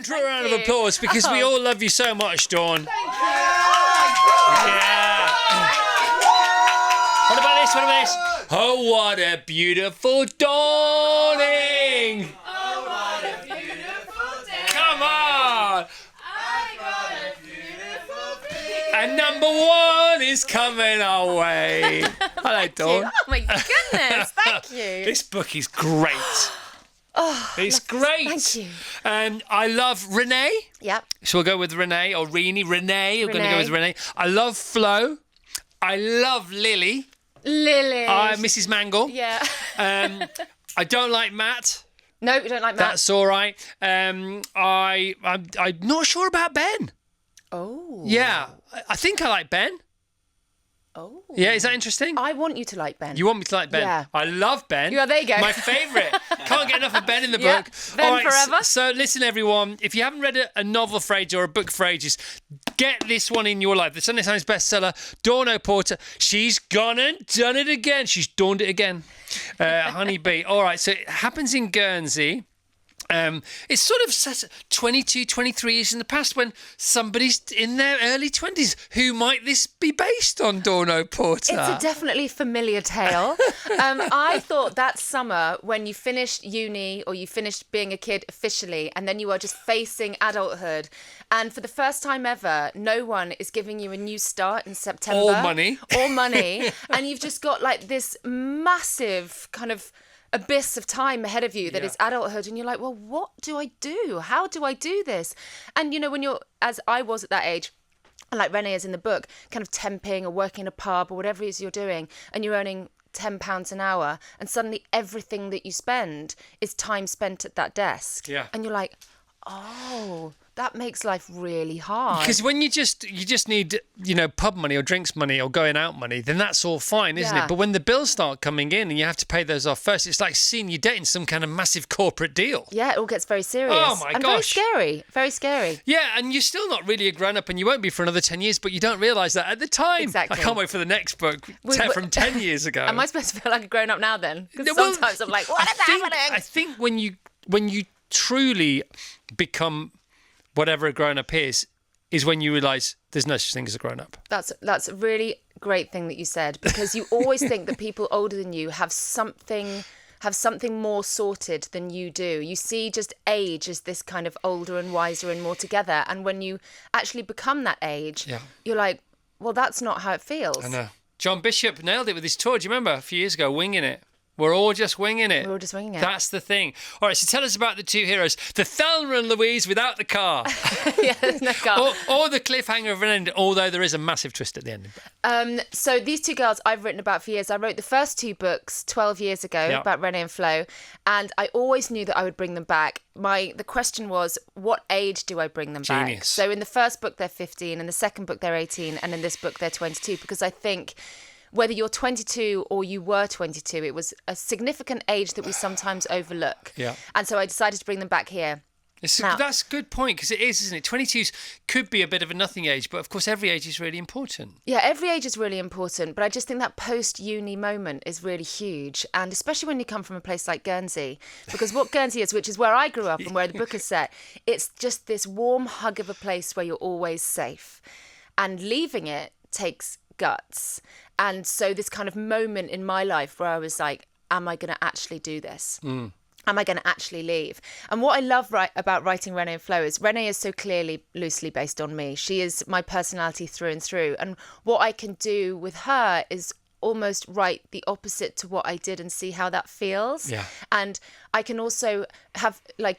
draw a round of applause because we all love you so much, Dawn. Thank you. Yeah. What about this? What about this? Oh, what a beautiful dawning! Oh, what a beautiful day. Come on! I got a beautiful feeling. And number 1 is coming our way. Hello, Dawn. Oh my goodness, thank you. This book is great. It's great. Thank you. I love Renee. Yep. So we'll go with Renee or Renee. We're going to go with Renee. I love Flo. I love Lily. Mrs. Mangle. Yeah. I don't like Matt. No, we don't like Matt. That's all right. I'm not sure about Ben. Oh. Yeah, I think I like Ben. Oh. Yeah, is that interesting? I want you to like Ben. You want me to like Ben? Yeah. I love Ben. Yeah, there you go. My favourite. Can't get enough of Ben in the Yeah, book. Ben All right, forever. So listen, everyone. If you haven't read a novel for ages or a book for ages, get this one in your life. The Sunday Times bestseller, Dawn O'Porter. She's gone and done it again. She's dawned it again. Honey Bee. All right, so it happens in Guernsey. It's sort of set 22, 23 years in the past when somebody's in their early 20s. Who might this be based on, Dawn O'Porter? It's a definitely familiar tale. I thought that summer when you finished uni or you finished being a kid officially and then you are just facing adulthood and for the first time ever, no one is giving you a new start in September. All money. And you've just got like this massive kind of abyss of time ahead of you that is adulthood and you're like, well, what do I do? How do I do this? And you know, when you're, as I was at that age, like Renee is in the book, kind of temping or working in a pub or whatever it is you're doing, and you're earning £10 an hour, and suddenly everything that you spend is time spent at that desk. Yeah. And you're like, oh, that makes life really hard. Because when you just need, pub money or drinks money or going out money, then that's all fine, isn't Yeah. it? But when the bills start coming in and you have to pay those off first, it's like seeing you dating some kind of massive corporate deal. Yeah, it all gets very serious. Oh, my and gosh. very scary. Very scary. Yeah, and you're still not really a grown-up and you won't be for another 10 years, but you don't realise that at the time. Exactly. I can't wait for the next book from 10 years ago. Am I supposed to feel like a grown-up now then? Because Well, sometimes I'm like, what is happening? I think when you truly become whatever a grown-up is when you realise there's no such thing as a grown-up. That's a really great thing that you said, because you always think that people older than you have something more sorted than you do. You see just age as this kind of older and wiser and more together. And when you actually become that age, you're like, well, that's not how it feels. I know. John Bishop nailed it with his tour. Do you remember a few years ago, winging it? We're all just winging it. We're all just winging it. That's the thing. All right, so tell us about the two heroes. The Thelma and Louise without the car. Yeah, there's no car. Or the cliffhanger of an end, although there is a massive twist at the end. So these two girls I've written about for years. I wrote the first two books 12 years ago about Renee and Flo, and I always knew that I would bring them back. The question was, what age do I bring them back? So in the first book, they're 15, in the second book, they're 18, and in this book, they're 22, because I think whether you're 22 or you were 22, it was a significant age that we sometimes overlook. Yeah. And so I decided to bring them back here. That's a good point, because it is, isn't it? 22s could be a bit of a nothing age, but of course every age is really important. Yeah, every age is really important, but I just think that post-uni moment is really huge, and especially when you come from a place like Guernsey, because what Guernsey is, which is where I grew up and where the book is set, it's just this warm hug of a place where you're always safe, and leaving it takes guts. And so this kind of moment in my life where I was like, am I going to actually do this? Am I going to actually leave? And what I love about writing Renee and Flo is Renee is so clearly loosely based on me. She is my personality through and through. And what I can do with her is almost write the opposite to what I did and see how that feels. Yeah. And I can also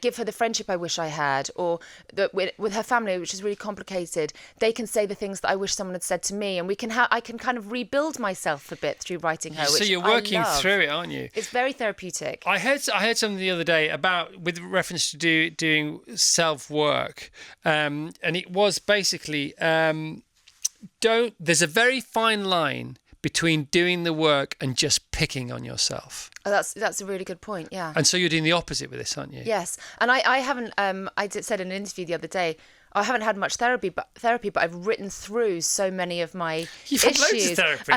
give her the friendship I wish I had, or with her family, which is really complicated. They can say the things that I wish someone had said to me, and I can kind of rebuild myself a bit through writing her. So which you're I working love. through it, aren't you? It's very therapeutic. I heard something the other day with reference to doing self-work, and it was basically there's a very fine line between doing the work and just picking on yourself. Oh, that's a really good point, yeah. And so you're doing the opposite with this, aren't you? Yes. And I haven't, said in an interview the other day, I haven't had much therapy, but I've written through so many of my You've had issues. loads of therapy.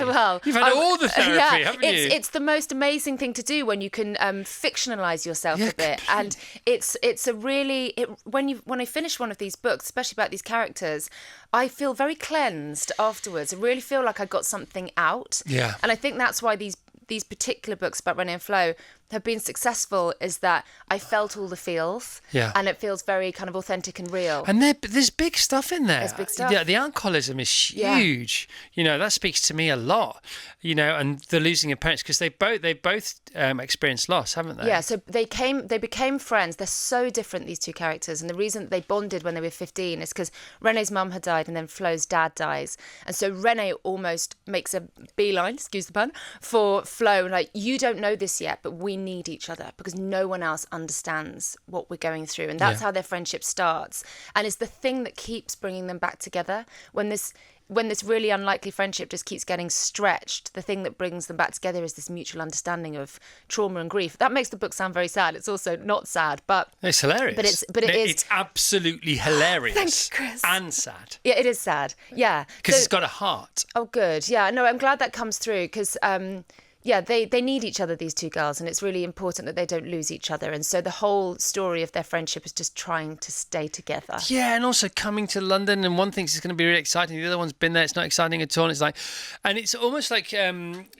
You've had all the therapy, haven't you? It's the most amazing thing to do when you can fictionalize yourself a bit, completely. and it's a really when I finish one of these books, especially about these characters, I feel very cleansed afterwards. I really feel like I got something out. Yeah. And I think that's why these particular books about Renee and Flo have been successful, is that I felt all the feels, Yeah. and it feels very kind of authentic and real. And there's big stuff in there. There's big stuff. Yeah, the alcoholism is huge. You know, that speaks to me a lot. You know, and the losing of parents, because they both experienced loss, haven't they? Yeah, so they became friends. They're so different, these two characters, and the reason that they bonded when they were 15 is because Renee's mum had died, and then Flo's dad dies, and so Renee almost makes a beeline, excuse the pun, for Flo, like, you don't know this yet, but we need each other because no one else understands what we're going through, and that's how their friendship starts, and it's the thing that keeps bringing them back together when this really unlikely friendship just keeps getting stretched. The thing that brings them back together is this mutual understanding of trauma and grief. That makes the book sound very sad. It's also not sad, but It's hilarious. But it is. It's absolutely hilarious. Thank you, Chris. And sad. Yeah, it is sad. Yeah, Because So- it's got a heart. Oh, good. Yeah, no, I'm glad that comes through because, they need each other, these two girls, and it's really important that they don't lose each other. And so the whole story of their friendship is just trying to stay together. Yeah, and also coming to London, and one thinks it's going to be really exciting, the other one's been there, it's not exciting at all. And it's like, and it's almost like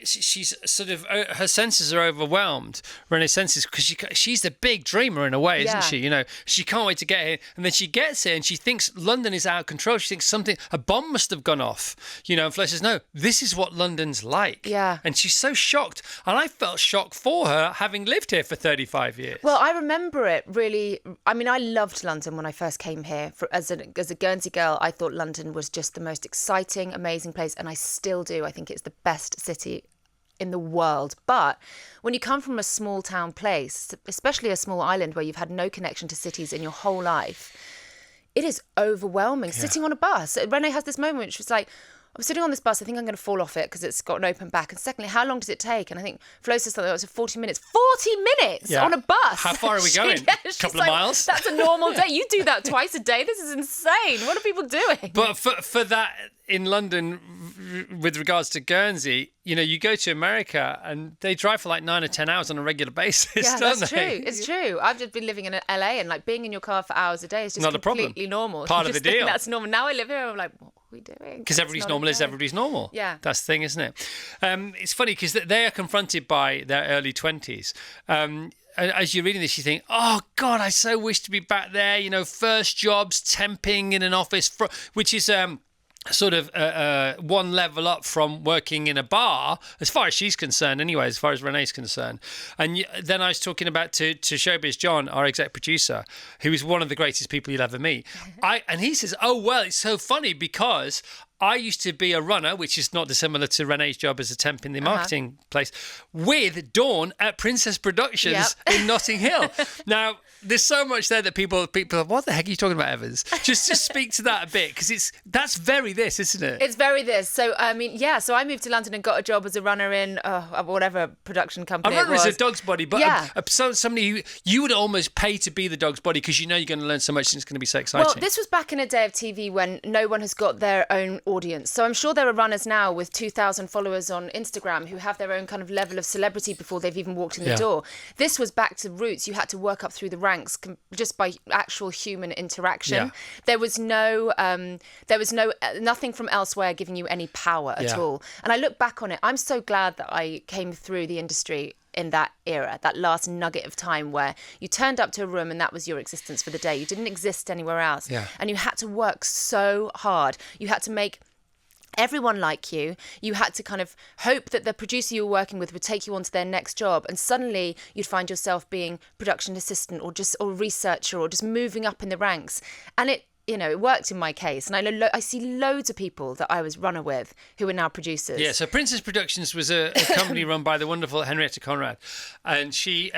she's sort of, her senses are overwhelmed, Renee's senses, because she's the big dreamer in a way, isn't Yeah. she? You know, she can't wait to get here, and then she gets here and she thinks London is out of control. She thinks a bomb must have gone off, you know, and Flo says, no, this is what London's like. Yeah. And she's so shocked, and I felt shocked for her, having lived here for 35 years. Well, I remember it really. I mean, I loved London when I first came here. As a Guernsey girl, I thought London was just the most exciting, amazing place, and I still do. I think it's the best city in the world. But when you come from a small town place, especially a small island where you've had no connection to cities in your whole life, it is overwhelming. Sitting on a bus, Renee has this moment which was like, I'm sitting on this bus, I think I'm going to fall off it because it's got an open back. And secondly, how long does it take? And I think Flo says something, it was 40 minutes. 40 minutes Yeah. on a bus! How far are we going? She's Couple of miles? That's a normal day. You do that twice a day. This is insane. What are people doing? But for that in London, with regards to Guernsey, you know, you go to America and they drive for like 9 or 10 hours on a regular basis, Yeah, don't that's they? true. It's true. I've just been living in LA, and like being in your car for hours a day is just Not a problem. completely normal. Part You of the just think deal. That's normal. Now I live here, I'm like, what are we doing? Because That's everybody's not normal is okay. everybody's normal. Yeah. That's the thing, isn't it? It's funny because they are confronted by their early 20s. And as you're reading this, you think, oh, God, I so wish to be back there. You know, first jobs, temping in an office, which is sort of one level up from working in a bar, as far as she's concerned anyway, as far as Renee's concerned. And then I was talking about to Showbiz John, our exec producer, who is one of the greatest people you'll ever meet. And he says, oh, well, it's so funny because I used to be a runner, which is not dissimilar to Renee's job as a temp in the marketing place, with Dawn at Princess Productions in Notting Hill. Now, there's so much there that people are, what the heck are you talking about, Evans? Just speak to that a bit, because that's very this, isn't it? It's very this. So, I mean, so I moved to London and got a job as a runner in whatever production company A runner it was. is a dog's body, but Yeah. somebody who you would almost pay to be the dog's body because you know you're going to learn so much and it's going to be so exciting. Well, this was back in a day of TV when no one has got their own audience. So I'm sure there are runners now with 2,000 followers on Instagram who have their own kind of level of celebrity before they've even walked in the door. This was back to roots. You had to work up through the ranks just by actual human interaction. Yeah. There was nothing from elsewhere giving you any power at all. And I look back on it, I'm so glad that I came through the industry in that era, that last nugget of time where you turned up to a room and that was your existence for the day. You didn't exist anywhere else. Yeah. And you had to work so hard. You had to make everyone like you. You had to kind of hope that the producer you were working with would take you on to their next job, and suddenly you'd find yourself being production assistant or researcher or just moving up in the ranks. And it worked in my case. And I see loads of people that I was runner with who are now producers. Yeah, so Princess Productions was a company run by the wonderful Henrietta Conrad. And she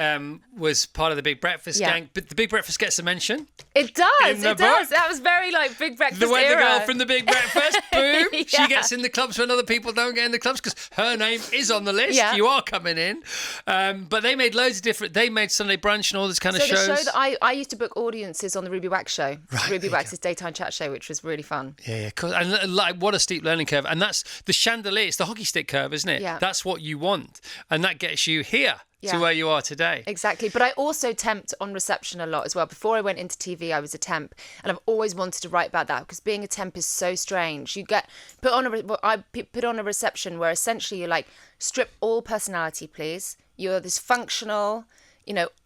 was part of the Big Breakfast gang. But the Big Breakfast gets a mention. It does. In the It does. book. That was very like Big Breakfast The weather era. girl from the Big Breakfast, boom. Yeah. She gets in the clubs when other people don't get in the clubs because her name is on the list. Yeah. You are coming in. But they made loads of different... They made Sunday Brunch and all this kind of shows. So the show that I used to book audiences on the Ruby Wax show. Right, Ruby there Wax you is daytime chat show, which was really fun. Yeah, cool. And like, what a steep learning curve. And that's the chandelier. It's the hockey stick curve, isn't it? Yeah. That's what you want. And that gets you here to Yeah. where you are today. Exactly. But I also temped on reception a lot as well. Before I went into TV, I was a temp. And I've always wanted to write about that because being a temp is so strange. You get I put on a reception where essentially you're like, strip all personality, please. You're this functional,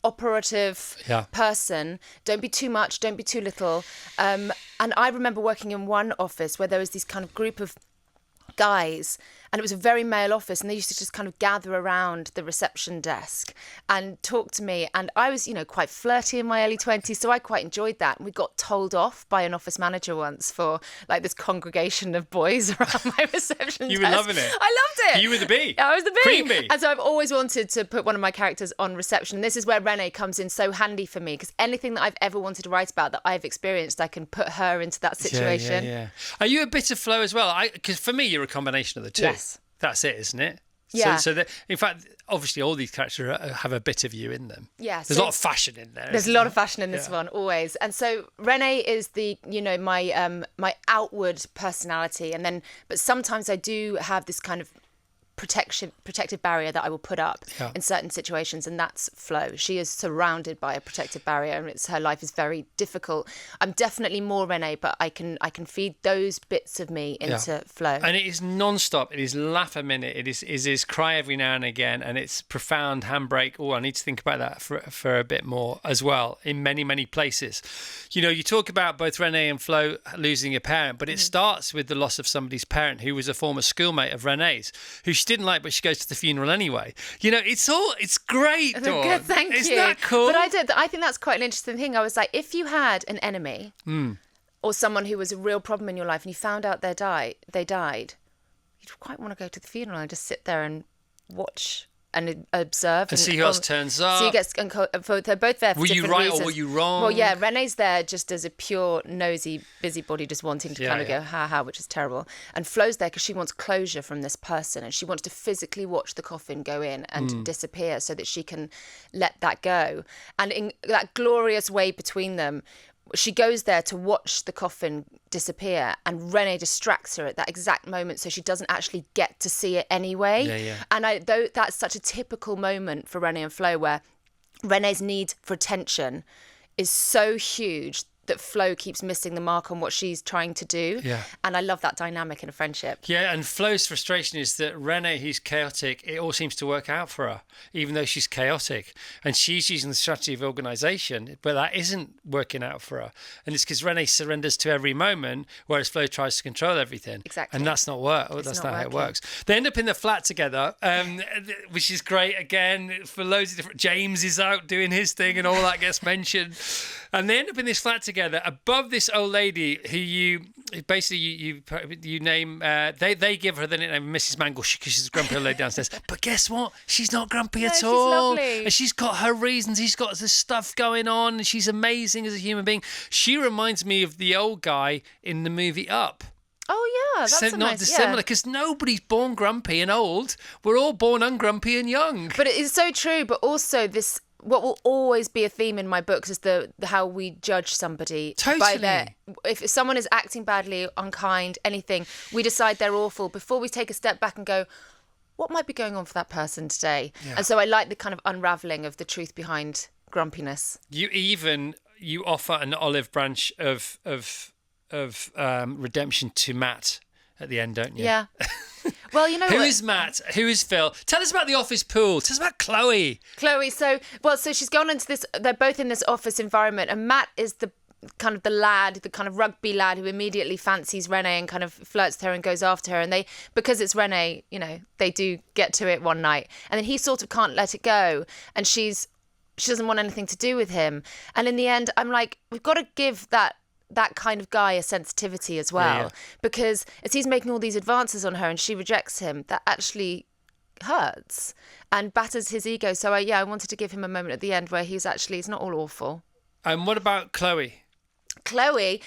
operative person. Don't be too much. Don't be too little. And I remember working in one office where there was this kind of group of guys, and it was a very male office, and they used to just kind of gather around the reception desk and talk to me. And I was, quite flirty in my early 20s, so I quite enjoyed that. And we got told off by an office manager once for like this congregation of boys around my reception You desk. were loving it. I loved it. You were the bee. I was the bee. Queen bee. And so I've always wanted to put one of my characters on reception. This is where Renee comes in so handy for me, because anything that I've ever wanted to write about that I've experienced, I can put her into that situation. Yeah. Are you a bit of Flo as well? Because for me, you're a combination of the two. Yes. That's it, isn't it? Yeah. So in fact, obviously, all these characters have a bit of you in them. Yeah. There's a lot of fashion in there. There's a lot of fashion in this one, always. And so Renee is the, my outward personality, but sometimes I do have this kind of protective barrier that I will put up in certain situations, and that's Flo. She is surrounded by a protective barrier, and her life is very difficult. I'm definitely more Renee, but I can feed those bits of me into Flo. And it is non-stop. It is laugh a minute. It is cry every now and again, and it's profound handbrake. Oh, I need to think about that for a bit more as well in many, many places. You talk about both Renee and Flo losing a parent, but it starts with the loss of somebody's parent who was a former schoolmate of Renee's, who she didn't like, but she goes to the funeral anyway. It's great, Dawn. Good, thank you. Isn't that cool? But I think that's quite an interesting thing. I was like, if you had an enemy or someone who was a real problem in your life and you found out they died, you'd quite want to go to the funeral and just sit there and watch and observe and see who else turns up. So you get, they're both there for were different you right reasons. or were you wrong? Well, yeah, Renee's there just as a pure nosy busybody, just wanting to kind of go ha, which is terrible. And Flo's there because she wants closure from this person, and she wants to physically watch the coffin go in and disappear so that she can let that go. And in that glorious way between them, she goes there to watch the coffin disappear, and Renee distracts her at that exact moment so she doesn't actually get to see it anyway. And that's such a typical moment for Renee and Flo, where Renee's need for attention is so huge that Flo keeps missing the mark on what she's trying to do. And I love that dynamic in a friendship. Yeah, and Flo's frustration is that Renee, who's chaotic, it all seems to work out for her, even though she's chaotic. And she's using the strategy of organisation, but that isn't working out for her. And it's because Renee surrenders to every moment, whereas Flo tries to control everything. Exactly. And that's not that's not how it works. They end up in the flat together, which is great, again, for loads of different... James is out doing his thing and all that gets mentioned. And they end up in this flat together above this old lady who you name. They give her the nickname Mrs. Mangle because she's a grumpy old lady downstairs. But guess what? She's not grumpy at all. She's lovely. And she's got her reasons. She's got this stuff going on. And she's amazing as a human being. She reminds me of the old guy in the movie Up. Oh yeah, that's not dissimilar, because nobody's born grumpy and old. We're all born ungrumpy and young. But it is so true. But also this, what will always be a theme in my books is the how we judge somebody. Totally. If someone is acting badly, unkind, anything, we decide they're awful before we take a step back and go, what might be going on for that person today? And so I like the kind of unravelling of the truth behind grumpiness. You offer an olive branch of redemption to Matt at the end, don't you? Yeah. Well, you know Who is Matt? Who is Phil? Tell us about the office pool. Tell us about Chloe. So she's gone into this, they're both in this office environment, and Matt is the kind of rugby lad who immediately fancies Renee and kind of flirts with her and goes after her. And because it's Renee, they do get to it one night. And then he sort of can't let it go. And she doesn't want anything to do with him. And in the end, I'm like, we've got to give that kind of guy a sensitivity as well, because as he's making all these advances on her and she rejects him, that actually hurts and batters his ego. So I wanted to give him a moment at the end where he's not all awful. And what about Chloe? Chloe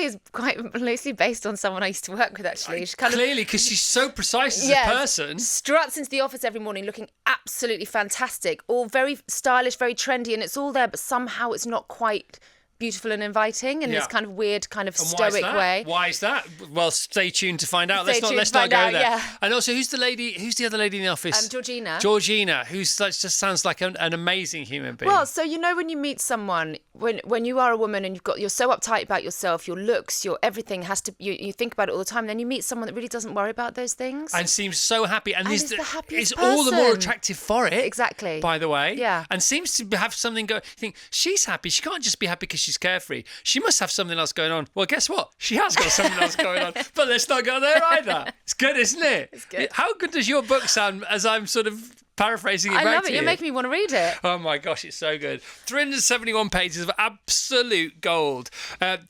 is quite loosely based on someone I used to work with, actually. She's clearly, because she's so precise as a person. Struts into the office every morning looking absolutely fantastic, all very stylish, very trendy, and it's all there, but somehow it's not quite beautiful and inviting in this kind of weird, kind of And stoic way. Why is that? Well, stay tuned to find out. Stay tuned Let's to not find go out, there. yeah. And also, who's the other lady in the office? Georgina. Georgina, who's like, just sounds like an amazing human being. Well, so you know when you meet someone, when you are a woman and you're so uptight about yourself, your looks, your everything has to, you think about it all the time. Then you meet someone that really doesn't worry about those things. And seems so happy, and is the happiest is all the more person. attractive for it. Exactly. By the way, Yeah. and seems to have something going. You think she's happy. She can't just be happy because she's carefree. She must have something else going on. Well, guess what? She has got something else going on. But let's not go there either. It's good, isn't it? It's good. How good does your book sound? As I'm sort of paraphrasing it I back love to it. you. You're making me want to read it. Oh my gosh, it's so good. 371 pages of absolute gold.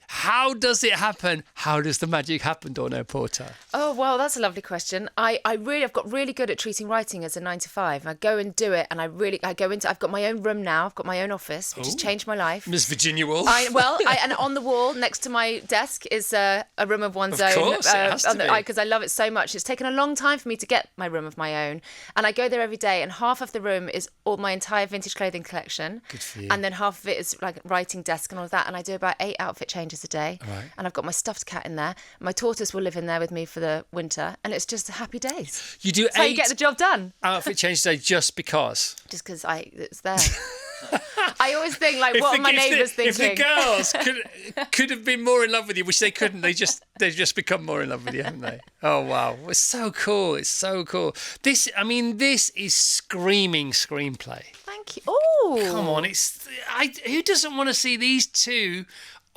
How does it happen? How does the magic happen, Dorno Porter? Oh, well, that's a lovely question. I've got really good at treating writing as a 9 to 5. I go and do it, and I've got my own room now. I've got my own office, which has changed my life. Miss Virginia Woolf. And on the wall next to my desk is a room of one's own. Of course, it has to be. Because I love it so much. It's taken a long time for me to get my room of my own, and I go there every day. And half of the room is all my entire vintage clothing collection. Good for you. And then half of it is like writing desk and all of that. And I do about 8 outfit changes a day. Right. And I've got my stuffed cat in there. My tortoise will live in there with me for the winter, and it's just happy days. You do That's 8 how you get the job done. outfit change a day just because. Just because it's there. I always think, like, what are my neighbours thinking? If the girls could have been more in love with you, which they couldn't, they've just become more in love with you, haven't they? Oh wow, it's so cool! It's so cool. This is screaming screenplay. Thank you. Oh, Come on, who doesn't want to see these two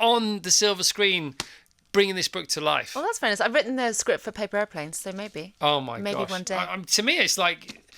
on the silver screen bringing this book to life? Well, that's fairness. I've written the script for Paper Airplanes, so maybe. Oh my maybe gosh. one day. To me, it's like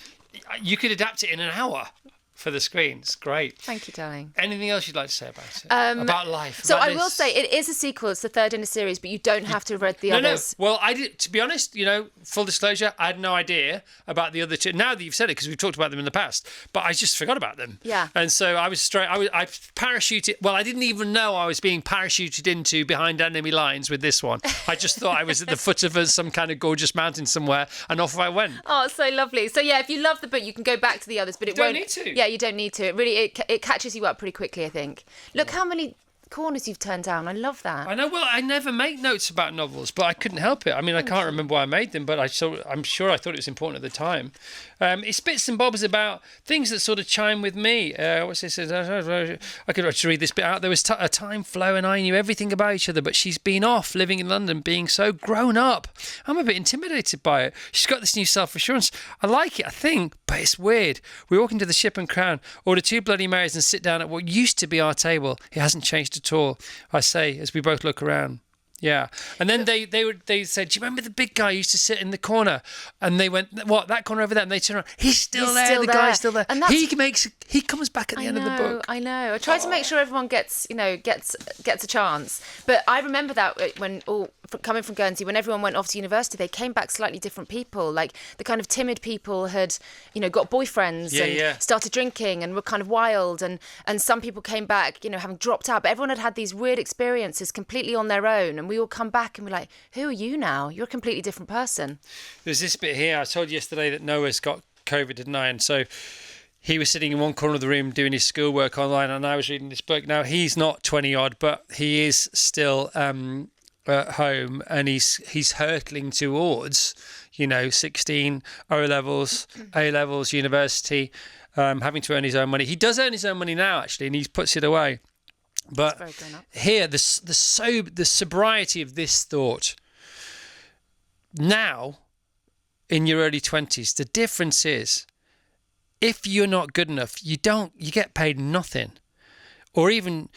you could adapt it in an hour for the screen. It's great. Thank you, darling. Anything else you'd like to say about it? About life? So about I will this? say it is a sequel. It's the third in a series, but you don't have to have read the others. No. Well, I did. To be honest, full disclosure, I had no idea about the other two. Now that you've said it, because we've talked about them in the past, but I just forgot about them. Yeah. And so I parachuted. Well, I didn't even know I was being parachuted into behind enemy lines with this one. I just thought I was at the foot of some kind of gorgeous mountain somewhere, and off I went. Oh, it's so lovely. So yeah, if you love the book, you can go back to the others, but it don't won't. need to. Yeah, you don't need to. It really, it catches you up pretty quickly, I think. Look how many corners you've turned down. I love that. I know. Well, I never make notes about novels, but I couldn't help it. I mean, I can't remember why I made them, but I'm sure I thought it was important at the time. It's bits and bobs about things that sort of chime with me. What's this? I could actually read this bit out. There was a time Flo and I knew everything about each other, but she's been off living in London, being so grown up. I'm a bit intimidated by it. She's got this new self-assurance. I like it, I think, but it's weird. We walk into the Ship and Crown, order 2 Bloody Marys and sit down at what used to be our table. It hasn't changed at all, I say, as we both look around. Yeah. And then they said, do you remember the big guy who used to sit in the corner? And they went, what, that corner over there? And they turned around, he's still there. The guy's still there. And he comes back at the end of the book. I know. I try to make sure everyone gets a chance. But I remember that when coming from Guernsey, when everyone went off to university, they came back slightly different people. Like the kind of timid people had, got boyfriends and started drinking and were kind of wild. And some people came back, having dropped out. But everyone had these weird experiences completely on their own. And we all come back and we're like, who are you now? You're a completely different person. There's this bit here. I told you yesterday that Noah's got COVID, didn't I? And so he was sitting in one corner of the room doing his schoolwork online, and I was reading this book. Now, he's not 20 odd, but he is still at home, and he's hurtling towards 16, O-levels, A-levels, university, having to earn his own money. He does earn his own money now, actually, and he puts it away. But here, the sobriety of this thought. Now, in your early 20s, the difference is, if you're not good enough, you get paid nothing. Or even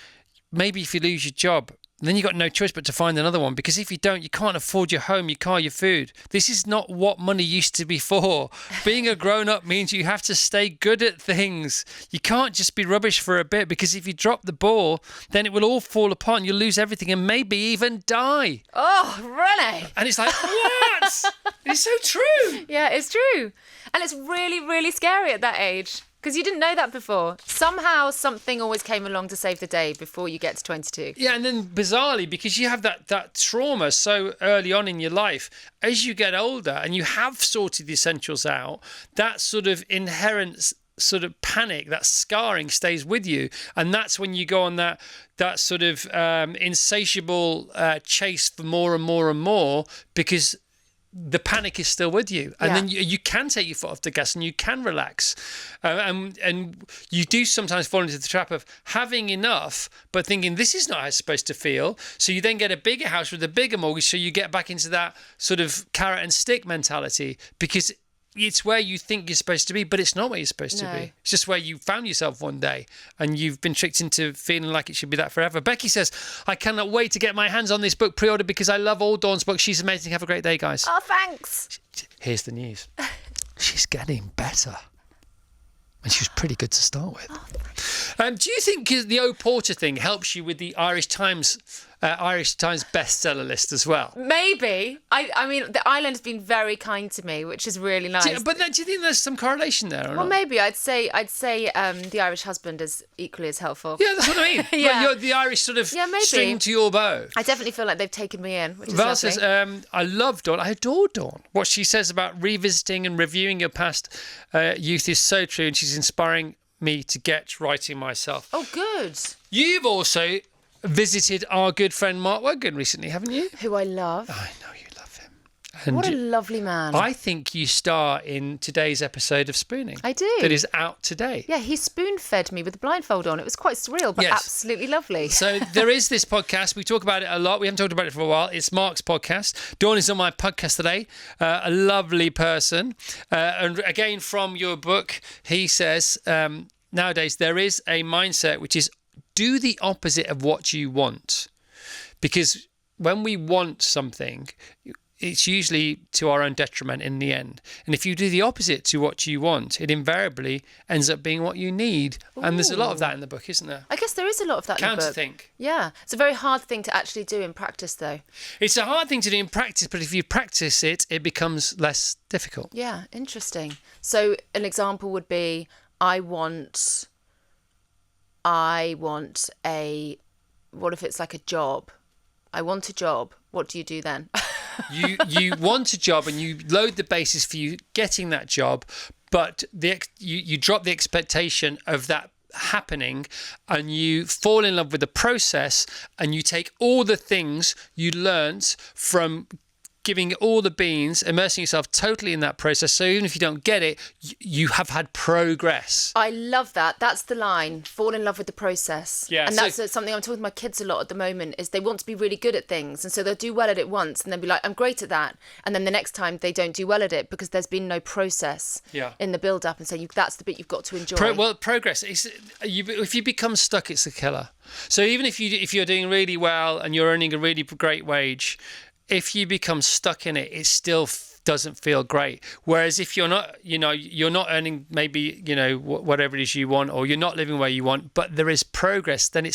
maybe if you lose your job, then you've got no choice but to find another one, because if you don't, you can't afford your home, your car, your food. This is not what money used to be for. Being a grown-up means you have to stay good at things. You can't just be rubbish for a bit, because if you drop the ball, then it will all fall apart and you'll lose everything and maybe even die. Oh, really? And it's like, what? It's so true. Yeah, it's true. And it's really, really scary at that age. Because you didn't know that before. Somehow something always came along to save the day before you get to 22. Yeah, and then bizarrely, because you have that trauma so early on in your life, as you get older and you have sorted the essentials out, that sort of inherent sort of panic, that scarring stays with you, and that's when you go on that sort of insatiable chase for more and more and more, because the panic is still with you, and then you can take your foot off the gas and you can relax, and you do sometimes fall into the trap of having enough but thinking this is not how it's supposed to feel, so you then get a bigger house with a bigger mortgage, so you get back into that sort of carrot and stick mentality, because it's where you think you're supposed to be, but it's not where you're supposed to be. It's just where you found yourself one day and you've been tricked into feeling like it should be that forever. Becky says, I cannot wait to get my hands on this book pre-ordered because I love all Dawn's books. She's amazing. Have a great day, guys. Oh, thanks. Here's the news. She's getting better. And she was pretty good to start with. Do you think the O Porter thing helps you with the Irish Times bestseller list as well? Maybe. I mean, the island has been very kind to me, which is really nice. Do you think there's some correlation there? Or Well, not? maybe I'd say the Irish husband is equally as helpful. Yeah, that's what I mean. Yeah. You're the Irish sort of Yeah, maybe. string to your bow. I definitely feel like they've taken me in, which is Val lovely. says, I love Dawn. I adore Dawn. What she says about revisiting and reviewing your past youth is so true, and she's inspiring me to get writing myself. Oh, good. You've also visited our good friend Mark Wogan recently, haven't you? Who I love. I know you love him. And What a lovely man. I think you star in today's episode of Spooning. I do. That is out today. Yeah, he spoon-fed me with a blindfold on. It was quite surreal, but Yes. absolutely lovely. So there is this podcast. We talk about it a lot. We haven't talked about it for a while. It's Mark's podcast. Dawn is on my podcast today. A lovely person. And again, from your book, he says, nowadays there is a mindset which is do the opposite of what you want. Because when we want something, it's usually to our own detriment in the end. And if you do the opposite to what you want, it invariably ends up being what you need. And there's a lot of that in the book, isn't there? I guess there is a lot of that in the book. Counterthink. Yeah. It's a very hard thing to actually do in practice, though. It's a hard thing to do in practice, but if you practice it, it becomes less difficult. Yeah, interesting. So an example would be, I want what if it's like a job? I want a job. What do you do then? You want a job and you load the basis for you getting that job, but you drop the expectation of that happening, and you fall in love with the process, and you take all the things you learnt from giving it all the beans, immersing yourself totally in that process. So even if you don't get it, you have had progress. I love that. That's the line. Fall in love with the process. Yeah, and so- that's something I'm talking to my kids a lot at the moment, is they want to be really good at things. And so they'll do well at it once and then be like, I'm great at that. And then the next time they don't do well at it because there's been no process in the build up. And so that's the bit you've got to enjoy. Progress. If you become stuck, it's a killer. So even if you're doing really well and you're earning a really great wage, if you become stuck in it, it still doesn't feel great. Whereas if you're not, you're not earning maybe, whatever it is you want, or you're not living where you want, but there is progress, then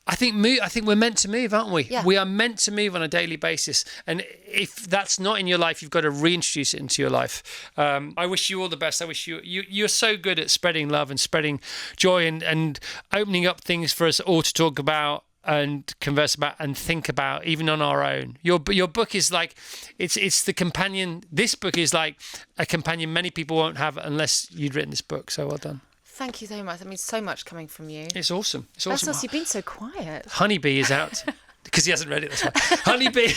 I think we're meant to move, aren't we? Yeah. We are meant to move on a daily basis. And if that's not in your life, you've got to reintroduce it into your life. I wish you all the best. I wish you're so good at spreading love and spreading joy and opening up things for us all to talk about and converse about and think about, even on our own. Your book is like, it's the companion. This book is like a companion many people won't have unless you'd written this book. So well done. Thank you so much. That means so much coming from you. It's awesome. It's That's awesome. also, you've been so quiet. Honeybee is out because he hasn't read it. That's why. Honeybee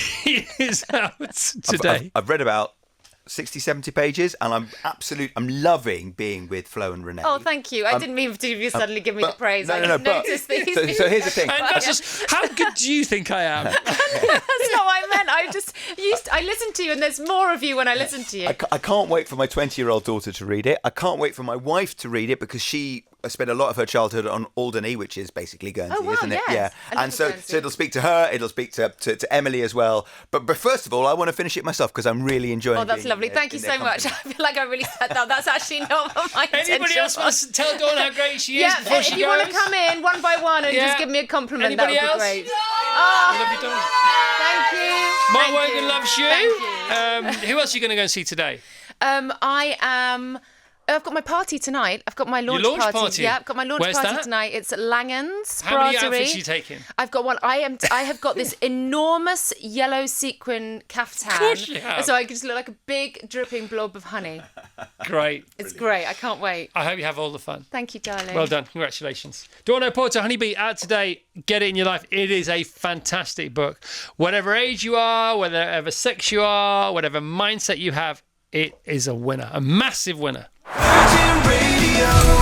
is out today. I've read about 60, 70 pages, and I'm loving being with Flo and Renee. Oh, thank you. I didn't mean to you suddenly give me the praise. No, I no, just but- noticed that he's been so here's the thing. And that's just, how good do you think I am? That's not what I meant. I listen to you, and there's more of you when I listen to you. I can't wait for my 20-year-old daughter to read it. I can't wait for my wife to read it because she spent a lot of her childhood on Alderney, which is basically Guernsey, Oh, wow, isn't it? yes. Yeah. I love And so Guernsey. it'll speak to her, it'll speak to Emily as well. But first of all, I want to finish it myself because I'm really enjoying it. Oh, that's lovely. Thank you so much. I feel like I really said that. That's actually not my intention. Anybody else wants to tell Dawn how great she is Yeah, before she if you goes? want to come in one by one and Yeah. just give me a compliment, Anybody that would else? be great. I love you, Dawn. Thank you. Mark Thank Wogan you. loves you. Thank you. Who else are you going to go and see today? I am I've got my party tonight. I've got my launch, launch party? Yeah, I've got my launch Where's party that? tonight. It's at Langan's How many Brasserie. outfits are you taking? I've got one. I have got this enormous yellow sequin caftan. Of course you have. So I just look like a big dripping blob of honey. Great. It's great. I can't wait. I hope you have all the fun. Thank you, darling. Well done. Congratulations. Dawn Porter, Honeybee, out today. Get it in your life. It is a fantastic book. Whatever age you are, whatever sex you are, whatever mindset you have, it is a winner. A massive winner. Virgin Radio.